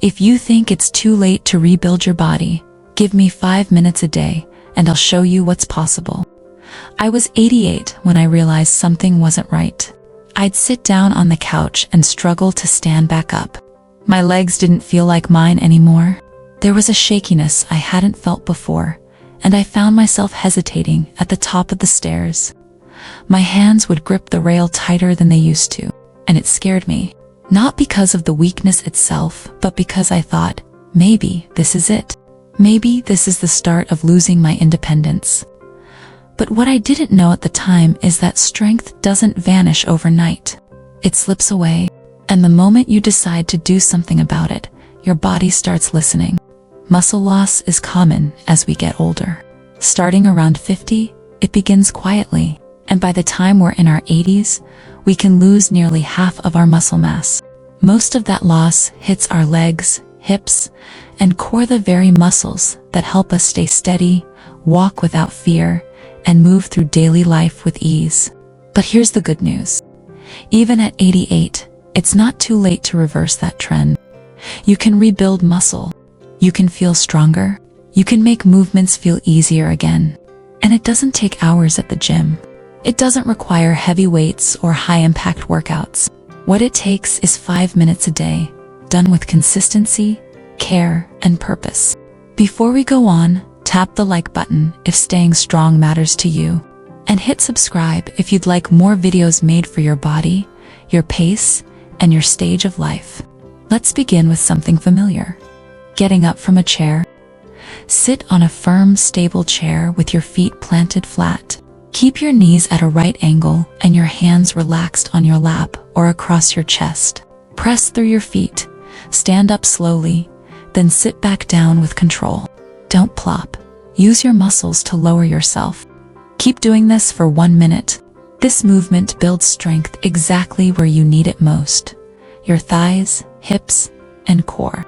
If you think it's too late to rebuild your body, give me 5 minutes a day and I'll show you what's possible. I was 88 when I realized something wasn't right. I'd sit down on the couch and struggle to stand back up. My legs didn't feel like mine anymore. There was a shakiness I hadn't felt before, and I found myself hesitating at the top of the stairs. My hands would grip the rail tighter than they used to, and it scared me. Not because of the weakness itself, but because I thought, maybe this is it. Maybe this is the start of losing my independence. But what I didn't know at the time is that strength doesn't vanish overnight. It slips away, and the moment you decide to do something about it, your body starts listening. Muscle loss is common as we get older. Starting around 50, it begins quietly, and by the time we're in our 80s, we can lose nearly half of our muscle mass. Most of that loss hits our legs, hips, and core, the very muscles that help us stay steady, walk without fear, and move through daily life with ease. But here's the good news. Even at 88, it's not too late to reverse that trend. You can rebuild muscle. You can feel stronger. You can make movements feel easier again. And it doesn't take hours at the gym. It doesn't require heavy weights or high-impact workouts. What it takes is 5 minutes a day, done with consistency, care, and purpose. Before we go on, tap the like button if staying strong matters to you, and hit subscribe if you'd like more videos made for your body, your pace, and your stage of life. Let's begin with something familiar. Getting up from a chair. Sit on a firm, stable chair with your feet planted flat. Keep your knees at a right angle and your hands relaxed on your lap or across your chest. Press through your feet. Stand up slowly, then sit back down with control. Don't plop. Use your muscles to lower yourself. Keep doing this for 1 minute. This movement builds strength exactly where you need it most. Your thighs, hips, and core.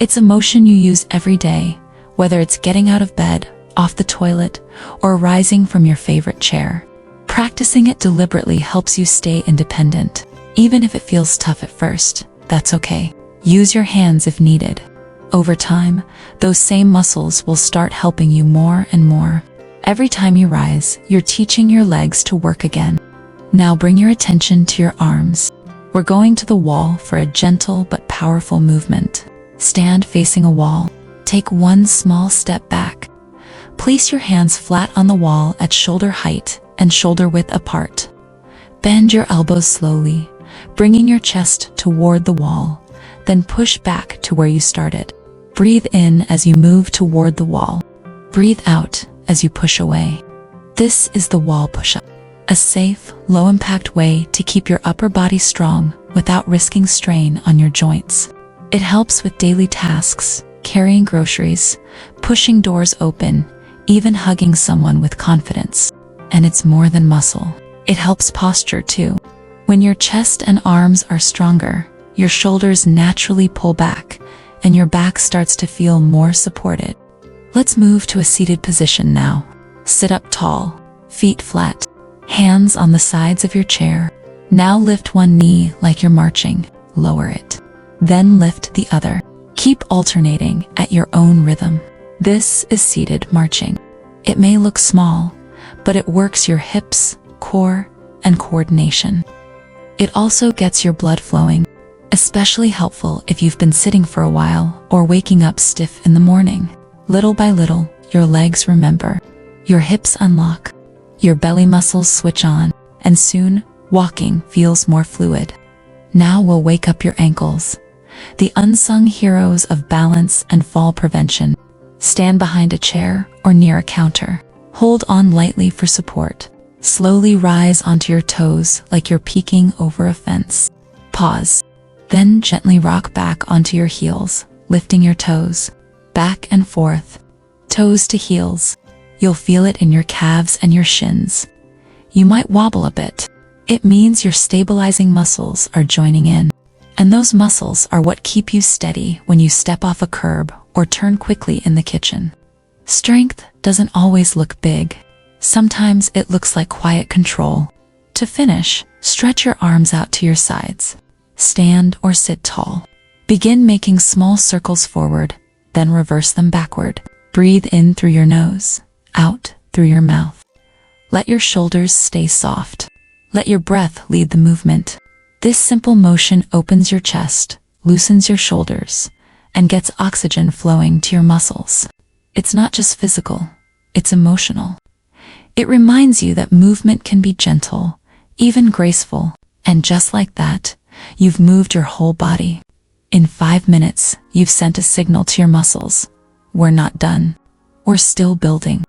It's a motion you use every day, whether it's getting out of bed, off the toilet, or rising from your favorite chair. Practicing it deliberately helps you stay independent. Even if it feels tough at first, that's okay. Use your hands if needed. Over time, those same muscles will start helping you more and more. Every time you rise, you're teaching your legs to work again. Now bring your attention to your arms. We're going to the wall for a gentle but powerful movement. Stand facing a wall. Take one small step back. Place your hands flat on the wall at shoulder height and shoulder width apart. Bend your elbows slowly, bringing your chest toward the wall, then push back to where you started. Breathe in as you move toward the wall. Breathe out as you push away. This is the wall push-up, a safe, low-impact way to keep your upper body strong without risking strain on your joints. It helps with daily tasks, carrying groceries, pushing doors open, even hugging someone with confidence. And it's more than muscle. It helps posture too. When your chest and arms are stronger, your shoulders naturally pull back, and your back starts to feel more supported. Let's move to a seated position now. Sit up tall, feet flat, hands on the sides of your chair. Now lift one knee like you're marching. Lower it. Then lift the other. Keep alternating at your own rhythm. This is seated marching. It may look small, but it works your hips, core, and coordination. It also gets your blood flowing, especially helpful if you've been sitting for a while or waking up stiff in the morning. Little by little, your legs remember. Your hips unlock. Your belly muscles switch on, and soon, walking feels more fluid. Now we'll wake up your ankles. The unsung heroes of balance and fall prevention. Stand behind a chair or near a counter. Hold on lightly for support. Slowly rise onto your toes like you're peeking over a fence. Pause. Then gently rock back onto your heels, lifting your toes. Back and forth. Toes to heels. You'll feel it in your calves and your shins. You might wobble a bit. It means your stabilizing muscles are joining in. And those muscles are what keep you steady when you step off a curb or turn quickly in the kitchen. Strength doesn't always look big. Sometimes it looks like quiet control. To finish, stretch your arms out to your sides. Stand or sit tall. Begin making small circles forward, then reverse them backward. Breathe in through your nose, out through your mouth. Let your shoulders stay soft. Let your breath lead the movement. This simple motion opens your chest, loosens your shoulders, and gets oxygen flowing to your muscles. It's not just physical, it's emotional. It reminds you that movement can be gentle, even graceful, and just like that, you've moved your whole body. In 5 minutes, you've sent a signal to your muscles. We're not done. We're still building.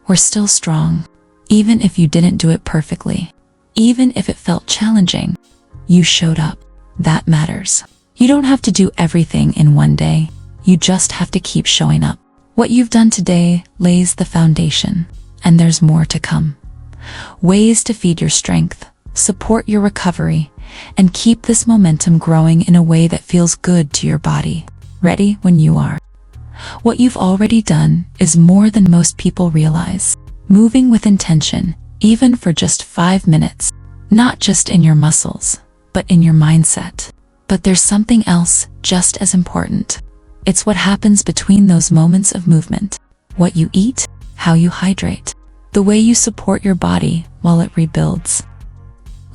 We're still strong. Even if you didn't do it perfectly, even if it felt challenging, you showed up. That matters. You don't have to do everything in one day. You just have to keep showing up. What you've done today lays the foundation, and there's more to come. Ways to feed your strength, support your recovery, and keep this momentum growing in a way that feels good to your body. Ready when you are. What you've already done is more than most people realize. Moving with intention, even for just 5 minutes, not just in your muscles, but in your mindset. But there's something else just as important. It's what happens between those moments of movement. What you eat, how you hydrate, the way you support your body while it rebuilds.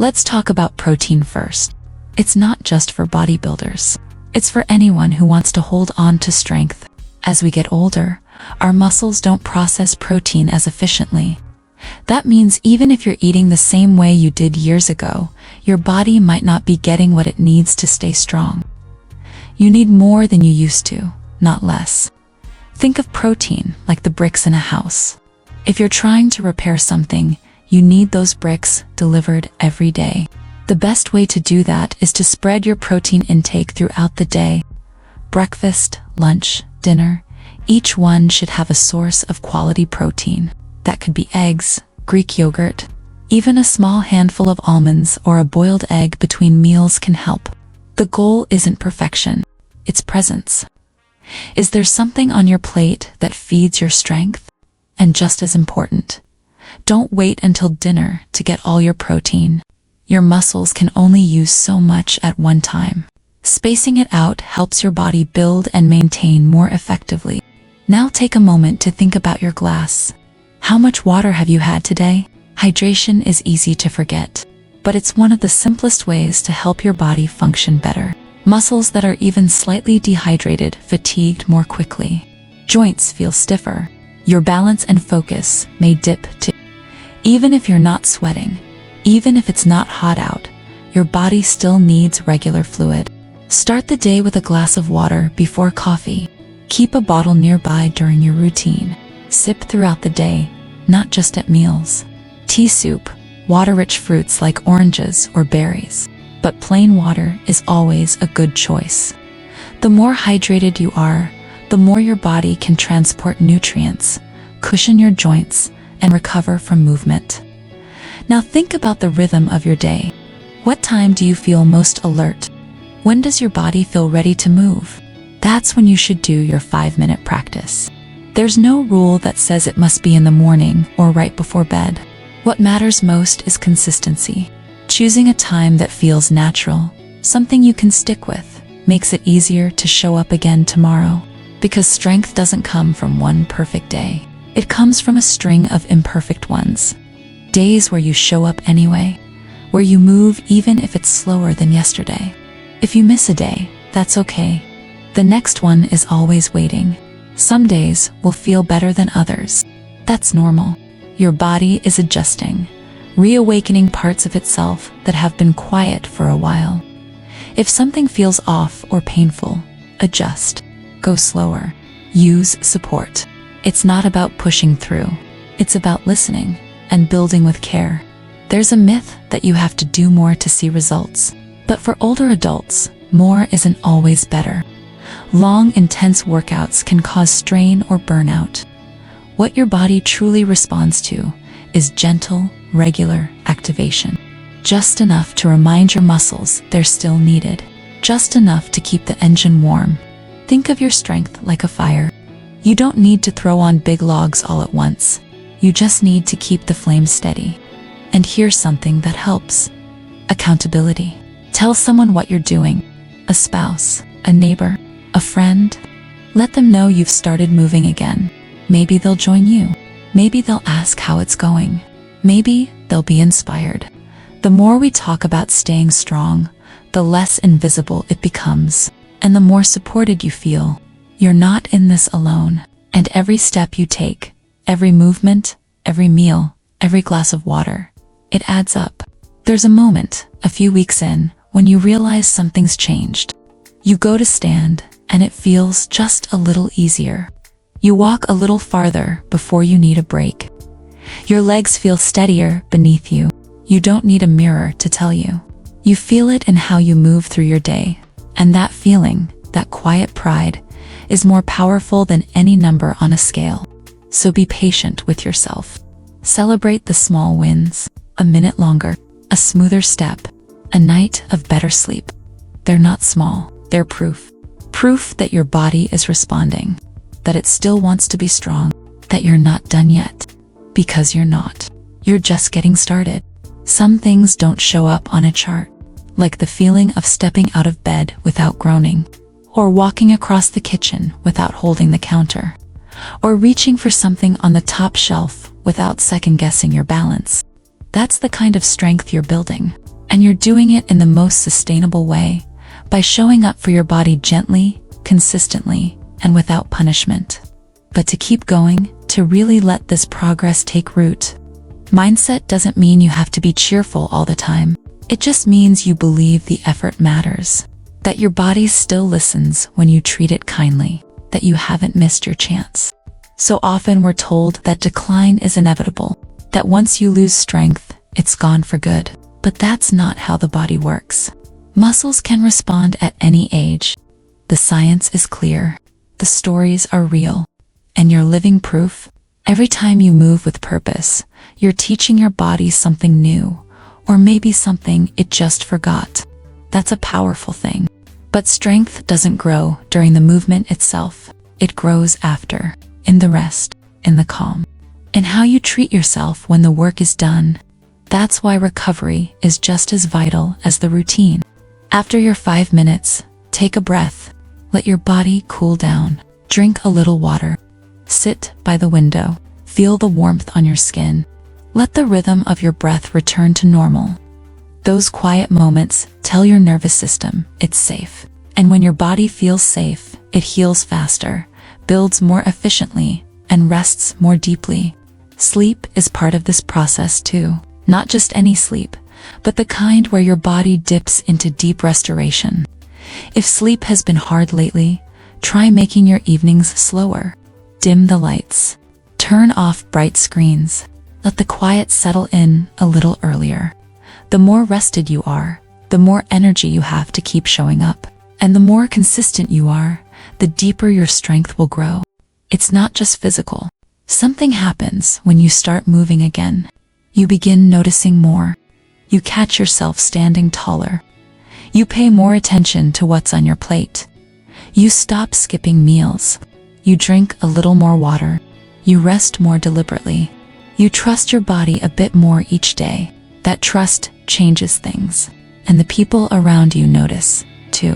Let's talk about protein first. It's not just for bodybuilders. It's for anyone who wants to hold on to strength. As we get older, our muscles don't process protein as efficiently. That means even if you're eating the same way you did years ago, your body might not be getting what it needs to stay strong. You need more than you used to, not less. Think of protein like the bricks in a house. If you're trying to repair something, you need those bricks delivered every day. The best way to do that is to spread your protein intake throughout the day. Breakfast, lunch, dinner, each one should have a source of quality protein. That could be eggs, Greek yogurt, even a small handful of almonds or a boiled egg between meals can help. The goal isn't perfection, it's presence. Is there something on your plate that feeds your strength? And just as important, don't wait until dinner to get all your protein. Your muscles can only use so much at one time. Spacing it out helps your body build and maintain more effectively. Now take a moment to think about your glass. How much water have you had today? Hydration is easy to forget, but it's one of the simplest ways to help your body function better. Muscles that are even slightly dehydrated fatigued more quickly. Joints feel stiffer. Your balance and focus may dip too. Even if you're not sweating, even if it's not hot out, your body still needs regular fluid. Start the day with a glass of water before coffee. Keep a bottle nearby during your routine. Sip throughout the day, not just at meals. Tea soup, water-rich fruits like oranges or berries. But plain water is always a good choice. The more hydrated you are, the more your body can transport nutrients, cushion your joints, and recover from movement. Now think about the rhythm of your day. What time do you feel most alert? When does your body feel ready to move? That's when you should do your 5-minute practice. There's no rule that says it must be in the morning or right before bed. What matters most is consistency. Choosing a time that feels natural, something you can stick with, makes it easier to show up again tomorrow. Because strength doesn't come from one perfect day. It comes from a string of imperfect ones. Days where you show up anyway, where you move even if it's slower than yesterday. If you miss a day, that's okay. The next one is always waiting. Some days will feel better than others. That's normal. Your body is adjusting, reawakening parts of itself that have been quiet for a while. If something feels off or painful, adjust. Go slower. Use support. It's not about pushing through. It's about listening and building with care. There's a myth that you have to do more to see results. But for older adults, more isn't always better. Long, intense workouts can cause strain or burnout. What your body truly responds to is gentle, regular activation. Just enough to remind your muscles they're still needed. Just enough to keep the engine warm. Think of your strength like a fire. You don't need to throw on big logs all at once. You just need to keep the flame steady. And here's something that helps. Accountability. Tell someone what you're doing. A spouse, a neighbor, a friend. Let them know you've started moving again. Maybe they'll join you. Maybe they'll ask how it's going. Maybe they'll be inspired. The more we talk about staying strong, the less invisible it becomes, and the more supported you feel. You're not in this alone, and every step you take, every movement, every meal, every glass of water, it adds up. There's a moment, a few weeks in, when you realize something's changed. You go to stand, and it feels just a little easier. You walk a little farther before you need a break. Your legs feel steadier beneath you. You don't need a mirror to tell you. You feel it in how you move through your day, and that feeling, that quiet pride, is more powerful than any number on a scale. So be patient with yourself. Celebrate the small wins, a minute longer, a smoother step, a night of better sleep. They're not small, they're proof. Proof that your body is responding, that it still wants to be strong, that you're not done yet. Because you're not. You're just getting started. Some things don't show up on a chart, like the feeling of stepping out of bed without groaning, or walking across the kitchen without holding the counter, or reaching for something on the top shelf without second-guessing your balance. That's the kind of strength you're building, and you're doing it in the most sustainable way, by showing up for your body gently, consistently, and without punishment. But to keep going, to really let this progress take root, mindset doesn't mean you have to be cheerful all the time. It just means you believe the effort matters, that your body still listens when you treat it kindly, that you haven't missed your chance. So often we're told that decline is inevitable, that once you lose strength, it's gone for good. But that's not how the body works. Muscles can respond at any age. The science is clear. The stories are real. And you're living proof. Every time you move with purpose, you're teaching your body something new, or maybe something it just forgot. That's a powerful thing. But strength doesn't grow during the movement itself. It grows after, in the rest, in the calm, in how you treat yourself when the work is done. That's why recovery is just as vital as the routine. After your 5 minutes, take a breath. Let your body cool down. Drink a little water. Sit by the window. Feel the warmth on your skin. Let the rhythm of your breath return to normal. Those quiet moments tell your nervous system it's safe. And when your body feels safe, it heals faster, builds more efficiently, and rests more deeply. Sleep is part of this process too. Not just any sleep, but the kind where your body dips into deep restoration. If sleep has been hard lately, try making your evenings slower. Dim the lights. Turn off bright screens. Let the quiet settle in a little earlier. The more rested you are, the more energy you have to keep showing up. And the more consistent you are, the deeper your strength will grow. It's not just physical. Something happens when you start moving again. You begin noticing more. You catch yourself standing taller. You pay more attention to what's on your plate. You stop skipping meals. You drink a little more water. You rest more deliberately. You trust your body a bit more each day. That trust changes things. And the people around you notice, too.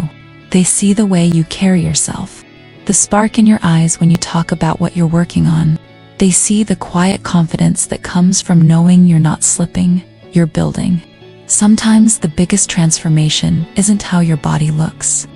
They see the way you carry yourself. The spark in your eyes when you talk about what you're working on. They see the quiet confidence that comes from knowing you're not slipping, you're building. Sometimes the biggest transformation isn't how your body looks.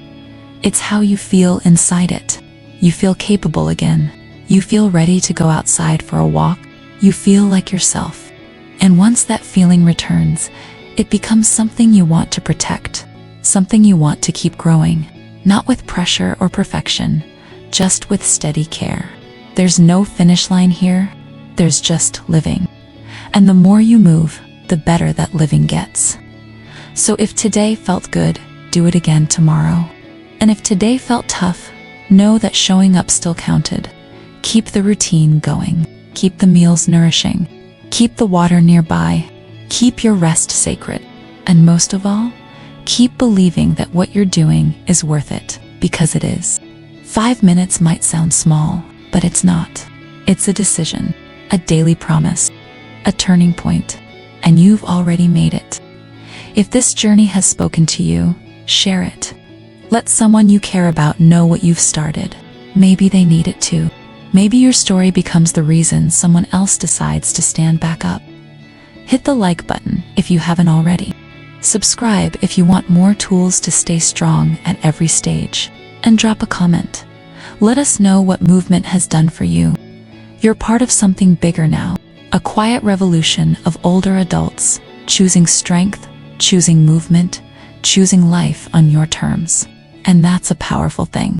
It's how you feel inside it. You feel capable again. You feel ready to go outside for a walk. You feel like yourself. And once that feeling returns, it becomes something you want to protect, something you want to keep growing, not with pressure or perfection, just with steady care. There's no finish line here, there's just living. And the more you move, the better that living gets. So if today felt good, do it again tomorrow. And if today felt tough, know that showing up still counted. Keep the routine going. Keep the meals nourishing. Keep the water nearby. Keep your rest sacred. And most of all, keep believing that what you're doing is worth it, because it is. 5 minutes might sound small, but it's not. It's a decision, a daily promise, a turning point, and you've already made it. If this journey has spoken to you, share it. Let someone you care about know what you've started. Maybe they need it too. Maybe your story becomes the reason someone else decides to stand back up. Hit the like button if you haven't already. Subscribe if you want more tools to stay strong at every stage. And drop a comment. Let us know what movement has done for you. You're part of something bigger now. A quiet revolution of older adults, choosing strength, choosing movement, choosing life on your terms. And that's a powerful thing.